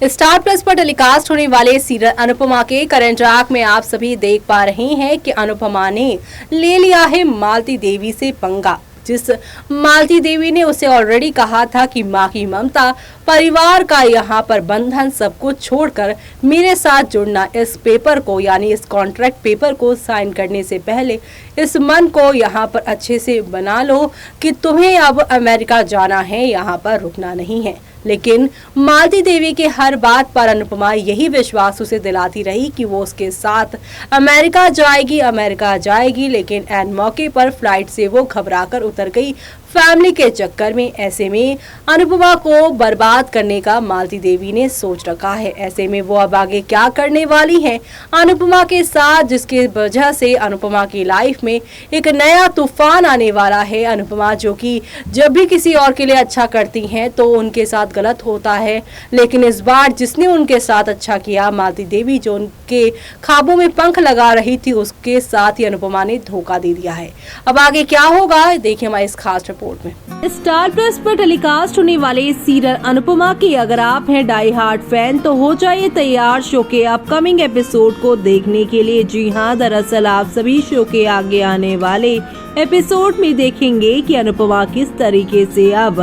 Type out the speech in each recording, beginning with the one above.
Star plus पर telecast होने वाले सीरियल अनुपमा के करंट आर्क में आप सभी देख पा रहे हैं कि अनुपमा ने ले लिया है मालती देवी से पंगा। जिस मालती देवी ने उसे ऑलरेडी कहा था कि माँ की ममता, परिवार का यहाँ पर बंधन सब कुछ छोड़कर मेरे साथ जुड़ना, इस पेपर को यानी इस कॉन्ट्रैक्ट पेपर को साइन करने से पहले इस मन को यहाँ पर अच्छे से बना लो कि तुम्हें अब अमेरिका जाना है, यहाँ पर रुकना नहीं है। लेकिन मालती देवी के हर बात पर अनुपमा यही विश्वास उसे दिलाती रही कि वो उसके साथ अमेरिका जाएगी, लेकिन ऐन मौके पर फ्लाइट से वो घबराकर उतर गई फैमिली के चक्कर में। ऐसे में अनुपमा को बर्बाद करने का मालती देवी ने सोच रखा है। ऐसे में वो अब आगे क्या करने वाली है अनुपमा के साथ, जिसके वजह से अनुपमा की लाइफ में एक नया तूफान आने वाला है। अनुपमा जो कि जब भी किसी और के लिए अच्छा करती हैं तो उनके साथ गलत होता है, लेकिन इस बार जिसने उनके साथ अच्छा किया, मालती देवी जो उनके ख्वाबों में पंख लगा रही थी, उसके साथ ही अनुपमा ने धोखा दे दिया है। अब आगे क्या होगा देखिए हमारी इस खास रिपोर्ट में। स्टार प्लस पर टेलीकास्ट होने वाले सीरियल अनुपमा के अगर आप हैं डाई हार्ड फैन तो हो जाइए तैयार शो के अपकमिंग एपिसोड को देखने के लिए। जी हां, दरअसल आप सभी शो के आगे आने वाले एपिसोड में देखेंगे कि अनुपमा किस तरीके से अब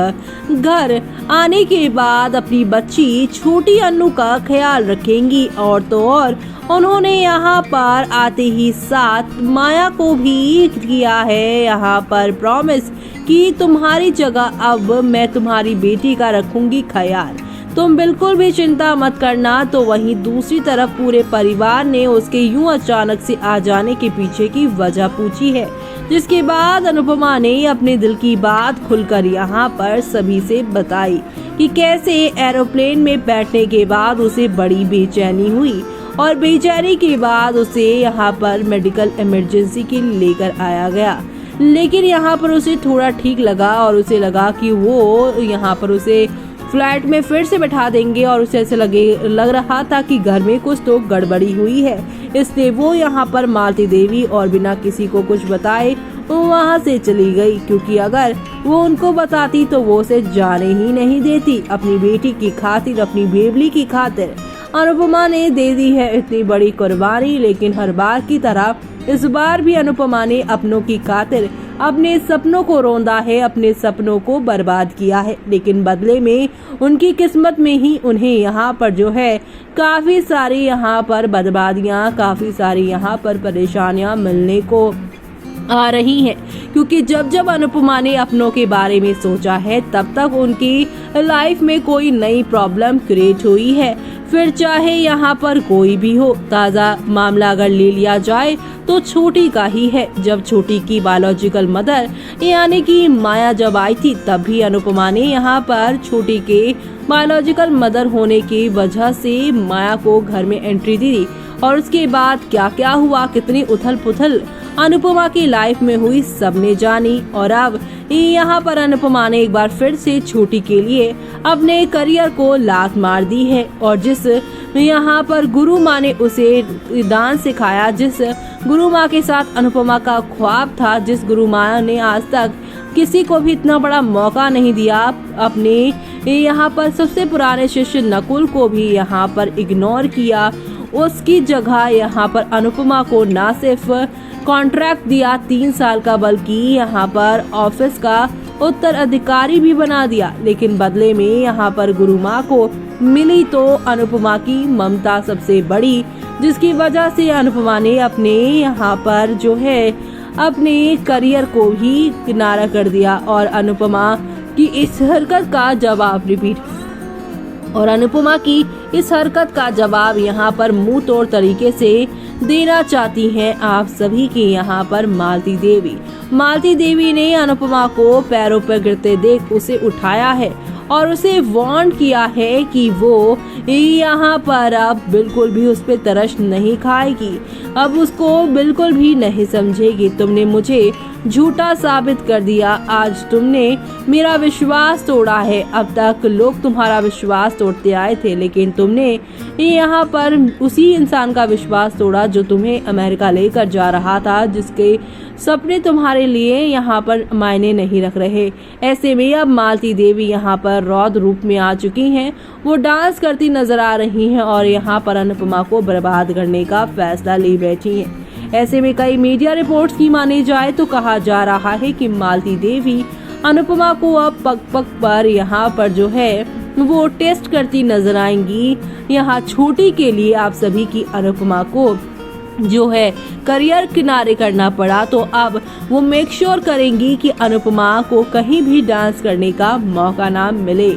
घर आने के बाद अपनी बच्ची छोटी अन्नू का ख्याल रखेंगी। और तो और उन्होंने यहाँ पर आते ही साथ माया को भी किया है यहाँ पर प्रॉमिस कि तुम्हारी जगह अब मैं तुम्हारी बेटी का रखूंगी ख्याल, तुम बिल्कुल भी चिंता मत करना। तो वहीं दूसरी तरफ पूरे परिवार ने उसके यूं अचानक से आ जाने के पीछे की वजह पूछी है, जिसके बाद अनुपमा ने अपने दिल की बात खुलकर यहाँ पर सभी से बताई कि कैसे एरोप्लेन में बैठने के बाद उसे बड़ी बेचैनी हुई और बेचैनी के बाद उसे यहाँ पर मेडिकल इमरजेंसी के लिए लेकर आया गया। लेकिन यहाँ पर उसे थोड़ा ठीक लगा और उसे लगा कि वो यहाँ पर उसे फ्लैट में फिर से बैठा देंगे और उसे ऐसे लग रहा था कि घर में कुछ तो गड़बड़ी हुई है। इसलिए वो यहाँ पर मालती देवी और बिना किसी को कुछ बताए वहाँ से चली गई, क्योंकि अगर वो उनको बताती तो वो उसे जाने ही नहीं देती। अपनी बेटी की खातिर, अपनी बेबली की खातिर अनुपमा ने दे दी है इतनी बड़ी कुर्बानी। लेकिन हर बार की तरह इस बार भी अनुपमा ने अपनों की खातिर अपने सपनों को रौंदा है, अपने सपनों को बर्बाद किया है। लेकिन बदले में उनकी किस्मत में ही उन्हें यहाँ पर जो है काफी सारी यहाँ पर बर्बादियाँ, काफी सारी यहाँ पर परेशानियाँ मिलने को आ रही हैं, क्योंकि जब अनुपमा ने अपनों के बारे में सोचा है तब तक उनकी लाइफ में कोई नई प्रॉब्लम क्रिएट हुई है। फिर चाहे यहाँ पर कोई भी हो, ताज़ा मामला अगर ले लिया जाए तो छोटी का ही है। जब छोटी की बायोलॉजिकल मदर यानी कि माया जब आई थी, तब भी अनुपमा ने यहाँ पर छोटी के बायोलॉजिकल मदर होने की वजह से माया को घर में एंट्री दी। और उसके बाद क्या क्या हुआ, कितनी उथल पुथल अनुपमा की लाइफ में हुई, सबने जानी। और अब यहाँ पर अनुपमा ने एक बार फिर से छोटी के लिए अपने करियर को लात मार दी है। और जिस यहाँ पर गुरु माँ ने उसे डांस सिखाया, जिस गुरु माँ के साथ अनुपमा का ख्वाब था, जिस गुरु माँ ने आज तक किसी को भी इतना बड़ा मौका नहीं दिया, अपने यहाँ पर सबसे पुराने शिष्य नकुल को भी यहाँ पर इग्नोर किया, उसकी जगह यहाँ पर अनुपमा को ना सिर्फ कॉन्ट्रैक्ट दिया 3 साल का, बल्कि यहाँ पर ऑफिस का उत्तराधिकारी भी बना दिया। लेकिन बदले में यहाँ पर गुरु माँ को मिली तो अनुपमा की ममता सबसे बड़ी, जिसकी वजह से अनुपमा ने अपने यहाँ पर जो है अपने करियर को ही किनारा कर दिया। और अनुपमा की इस हरकत का जवाब यहाँ पर मुंह तोड़ तरीके से देना चाहती हैं आप सभी की यहाँ पर मालती देवी ने अनुपमा को पैरों पर गिरते देख उसे उठाया है और उसे वार्न किया है कि वो यहाँ पर अब बिल्कुल भी उस पर तरस नहीं खाएगी, अब उसको बिल्कुल भी नहीं समझेगी। तुमने मुझे झूठा साबित कर दिया, आज तुमने मेरा विश्वास तोड़ा है। अब तक लोग तुम्हारा विश्वास तोड़ते आए थे, लेकिन तुमने यहाँ पर उसी इंसान का विश्वास तोड़ा जो तुम्हें अमेरिका लेकर जा रहा था, जिसके सपने तुम्हारे लिए यहाँ पर मायने नहीं रख रहे। ऐसे में अब मालती देवी यहाँ पर रौद्र रूप में आ चुकी हैं। वो डांस करती नजर आ रही हैं और यहाँ पर अनुपमा को बर्बाद करने का फैसला ले बैठी हैं। ऐसे में कई मीडिया रिपोर्ट्स की मानी जाए तो कहा जा रहा है कि मालती देवी अनुपमा को अब पग पग पर यहाँ पर जो है वो टेस्ट करती नजर आएंगी। यहाँ छोटी के लिए आप सभी की अनुपमा को जो है करियर किनारे करना पड़ा तो अब वो मेक श्योर करेंगी कि अनुपमा को कहीं भी डांस करने का मौका ना मिले।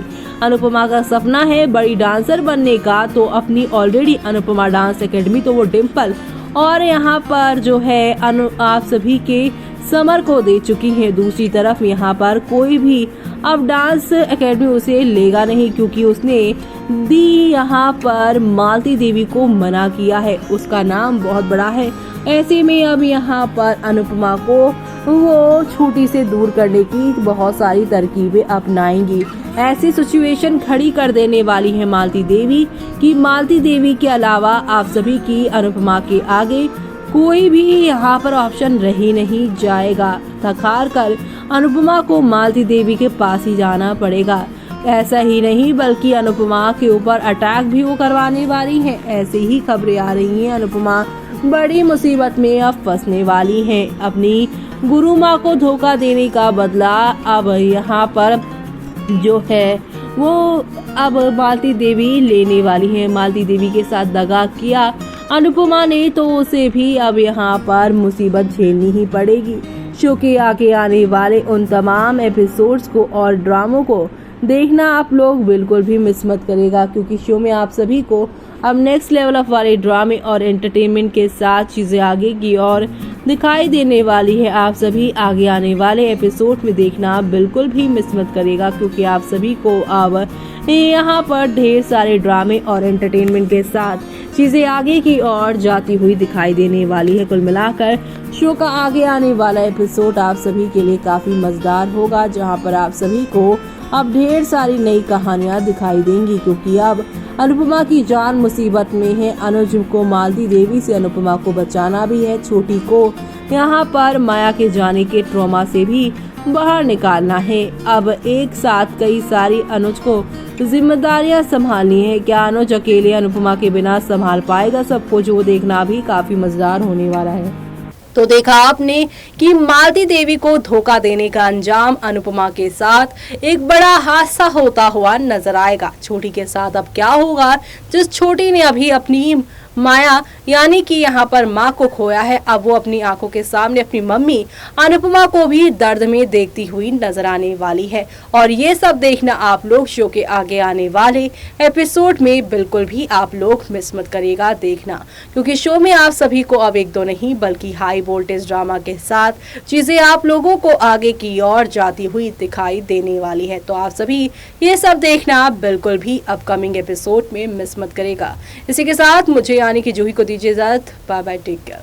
अनुपमा का सपना है बड़ी डांसर बनने का, तो अपनी ऑलरेडी अनुपमा डांस एकेडमी तो वो डिम्पल और यहाँ पर जो है आप सभी के समर को दे चुकी है। दूसरी तरफ यहाँ पर कोई भी अब डांस एकेडमी उसे लेगा नहीं, क्योंकि उसने दी यहाँ पर मालती देवी को मना किया है। उसका नाम बहुत बड़ा है। ऐसे में अब यहाँ पर अनुपमा को वो छोटी से दूर करने की बहुत सारी तरकीबें अपनाएंगी। ऐसी सिचुएशन खड़ी कर देने वाली है मालती देवी कि मालती देवी के अलावा आप सभी की अनुपमा के आगे कोई भी यहाँ पर ऑप्शन रही नहीं जाएगा। थकार कर अनुपमा को मालती देवी के पास ही जाना पड़ेगा। ऐसा ही नहीं बल्कि अनुपमा के ऊपर अटैक भी वो करवाने वाली है। ऐसे ही खबरें आ रही हैं अनुपमा बड़ी मुसीबत में अब फंसने वाली है। अपनी गुरु माँ को धोखा देने का बदला अब यहाँ पर जो है वो अब मालती देवी लेने वाली है। मालती देवी के साथ दगा किया अनुपमा ने तो उसे भी अब यहाँ पर मुसीबत झेलनी ही पड़ेगी। शो के आगे आने वाले उन तमाम एपिसोड्स को और ड्रामों को देखना आप लोग बिल्कुल भी मिस मत करेगा, क्योंकि शो में आप सभी को अब नेक्स्ट लेवल ऑफ वाले ड्रामे और एंटरटेनमेंट के साथ चीजें आगे की और दिखाई देने वाली है। आप सभी आगे आने वाले एपिसोड में देखना बिल्कुल भी मिस मत करेगा, क्योंकि आप सभी को अब यहाँ पर ढेर सारे ड्रामे और एंटरटेनमेंट के साथ चीजें आगे की ओर जाती हुई दिखाई देने वाली है। कुल मिलाकर शो का आगे आने वाला एपिसोड आप सभी के लिए काफी मजेदार होगा, जहां पर आप सभी को अब ढेर सारी नई कहानियां दिखाई देंगी, क्योंकि अब अनुपमा की जान मुसीबत में है। अनुज को मालती देवी से अनुपमा को बचाना भी है। छोटी को यहाँ पर माया के जाने के ट्रॉमा से भी बाहर निकालना है। अब एक साथ कई सारी अनुज को जिम्मेदारियां संभालनी है। क्या अनुज अकेले अनुपमा के बिना संभाल पाएगा सब कुछ, वो देखना भी काफी मजेदार होने वाला है। तो देखा आपने कि मालती देवी को धोखा देने का अंजाम अनुपमा के साथ एक बड़ा हादसा होता हुआ नजर आएगा। छोटी के साथ अब क्या होगा, जिस छोटी ने अभी अपनी माया यानी कि यहाँ पर माँ को खोया है, अब वो अपनी आंखों के सामने अपनी मम्मी अनुपमा को भी दर्द में देखती हुई नजर आने वाली है। और ये सब देखना आप लोग शो के आगे आने वाले एपिसोड में बिल्कुल भी आप लोग मिस मत करिएगा देखना, क्योंकि शो में आप सभी को अब एक दो नहीं बल्कि हाई वोल्टेज ड्रामा के साथ चीजें आप लोगों को आगे की ओर जाती हुई दिखाई देने वाली है। तो आप सभी ये सब देखना बिल्कुल भी अपकमिंग एपिसोड में मिस मत करेगा। इसी के साथ मुझे यानी कि जूही को दीजिए इजाजत। Bye bye, take care.